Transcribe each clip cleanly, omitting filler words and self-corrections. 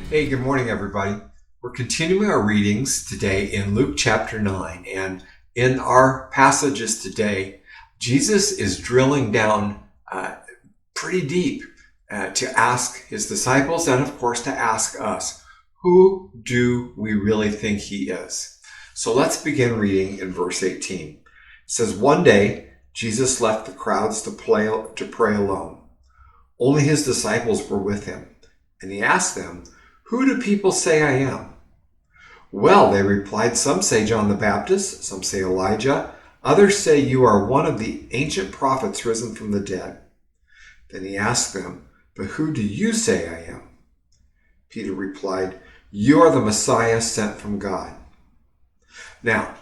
Hey, good morning, everybody. We're continuing our readings today in Luke chapter 9. And in our passages today, Jesus is drilling down pretty deep to ask his disciples and, of course, to ask us, who do we really think he is? So let's begin reading in verse 18. It says, "One day, Jesus left the crowds to pray alone. Only his disciples were with him. And he asked them, 'Who do people say I am?' 'Well,' they replied, 'some say John the Baptist, some say Elijah, others say you are one of the ancient prophets risen from the dead.' Then he asked them, 'But who do you say I am?' Peter replied, 'You are the Messiah sent from God.'" Now,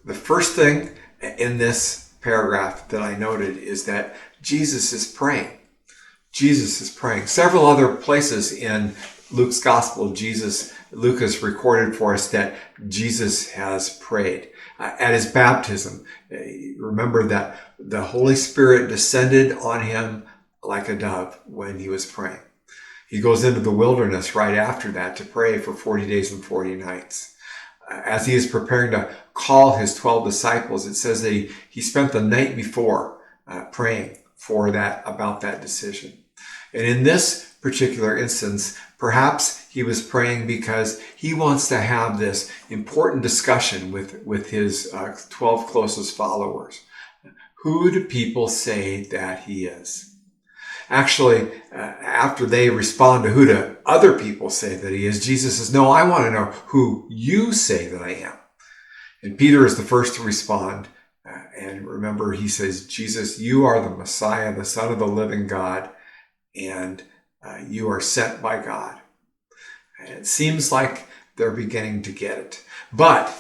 the first thing in this paragraph that I noted is that Jesus is praying. Jesus is praying. Several other places in Luke's gospel, Luke has recorded for us that Jesus has prayed. At his baptism, remember that the Holy Spirit descended on him like a dove when he was praying. He goes into the wilderness right after that to pray for 40 days and 40 nights. As he is preparing to call his 12 disciples, it says that he spent the night before praying about that decision. And in this particular instance, perhaps he was praying because he wants to have this important discussion with his 12 closest followers. Who do people say that he is? Actually, after they respond to who do other people say that he is, Jesus says, "No, I want to know who you say that I am." And Peter is the first to respond. And remember, he says, "Jesus, you are the Messiah, the Son of the living God, and you are sent by God." And it seems like they're beginning to get it. But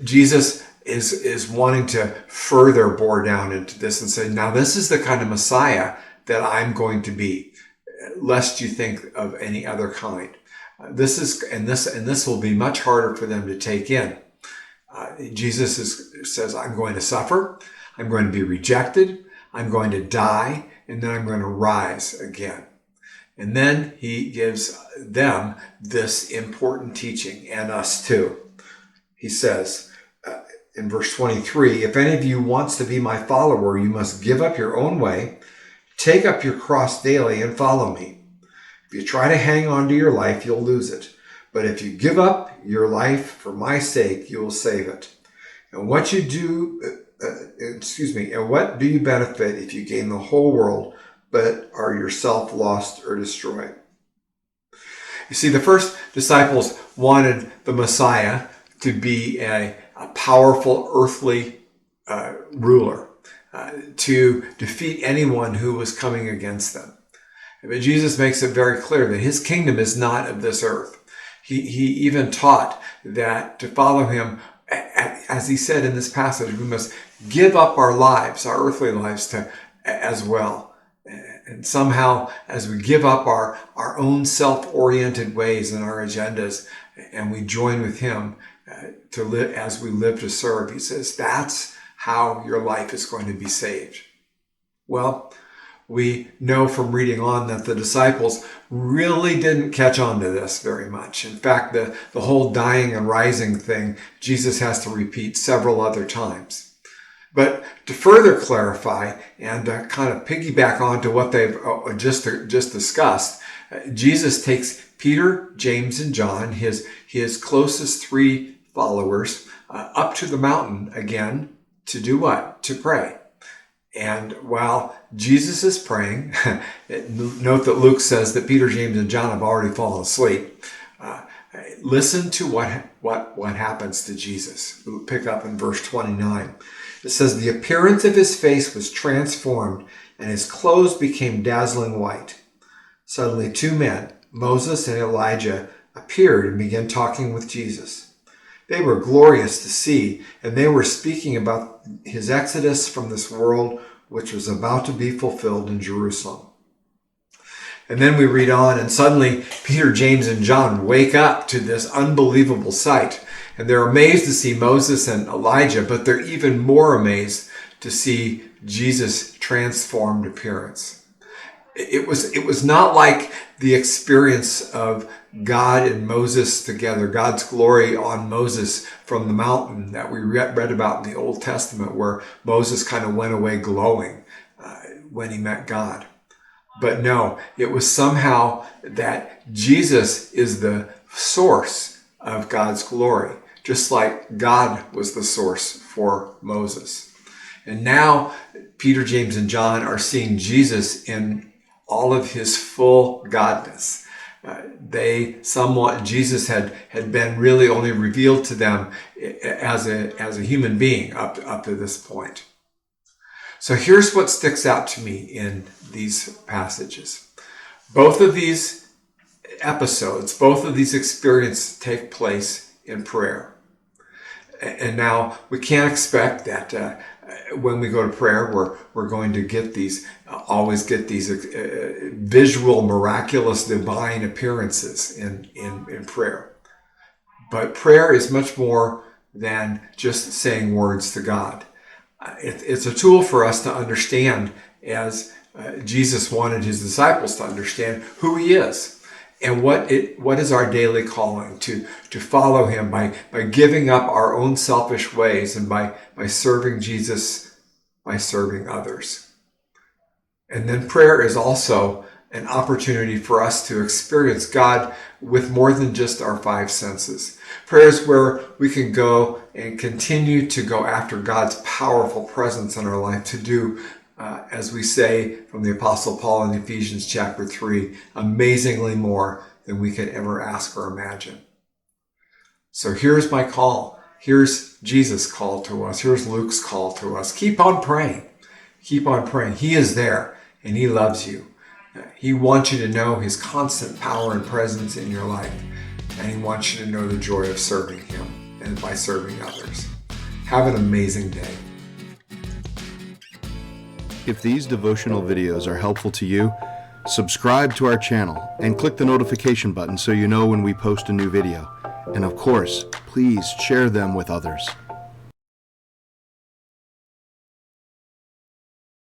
Jesus is wanting to further bore down into this and say, now this is the kind of Messiah that I'm going to be, lest you think of any other kind. This will be much harder for them to take in. Jesus says, "I'm going to suffer, I'm going to be rejected, I'm going to die, and then I'm going to rise again." And then he gives them this important teaching, and us too. He says in verse 23, "If any of you wants to be my follower, you must give up your own way, take up your cross daily, and follow me. If you try to hang on to your life, you'll lose it. But if you give up your life for my sake, you will save it. And what do you benefit if you gain the whole world, but are yourself lost or destroyed?" You see, the first disciples wanted the Messiah to be a powerful earthly ruler, to defeat anyone who was coming against them. But Jesus makes it very clear that his kingdom is not of this earth. He even taught that to follow him, as he said in this passage, we must give up our lives, our earthly lives, as well. And somehow, as we give up our own self-oriented ways and our agendas, and we join with him to live as we live to serve, he says, that's how your life is going to be saved. Well, we know from reading on that the disciples really didn't catch on to this very much. In fact, the whole dying and rising thing, Jesus has to repeat several other times. But to further clarify and kind of piggyback onto what they've just discussed, Jesus takes Peter, James, and John, his closest three followers, up to the mountain again to do what? To pray. And while Jesus is praying, note that Luke says that Peter, James, and John have already fallen asleep. Listen to what happens to Jesus. We'll pick up in verse 29. It says, "The appearance of his face was transformed, and his clothes became dazzling white. Suddenly 2 men, Moses and Elijah, appeared and began talking with Jesus. They were glorious to see, and they were speaking about his exodus from this world, which was about to be fulfilled in Jerusalem." And then we read on, and suddenly Peter, James, and John wake up to this unbelievable sight. And they're amazed to see Moses and Elijah, but they're even more amazed to see Jesus' transformed appearance. It was not like the experience of God and Moses together, God's glory on Moses from the mountain that we read about in the Old Testament, where Moses kind of went away glowing when he met God. But no, it was somehow that Jesus is the source of God's glory, just like God was the source for Moses. And now Peter, James, and John are seeing Jesus in all of his full godness. Jesus had been really only revealed to them as a human being up to this point. So here's what sticks out to me in these passages. Both of these episodes, both of these experiences take place in prayer. And now we can't expect that when we go to prayer, we're going to always get these visual, miraculous, divine appearances in prayer. But prayer is much more than just saying words to God. It's a tool for us to understand, as Jesus wanted his disciples to understand, who he is and what is our daily calling to follow him by giving up our own selfish ways and by serving Jesus, by serving others. And then prayer is also an opportunity for us to experience God with more than just our five senses. Prayer is where we can go and continue to go after God's powerful presence in our life to do, as we say from the Apostle Paul in Ephesians chapter 3, amazingly more than we could ever ask or imagine. So here's my call. Here's Jesus' call to us. Here's Luke's call to us. Keep on praying. Keep on praying. He is there and he loves you. He wants you to know his constant power and presence in your life. And he wants you to know the joy of serving him and by serving others. Have an amazing day. If these devotional videos are helpful to you, subscribe to our channel and click the notification button so you know when we post a new video. And of course, please share them with others.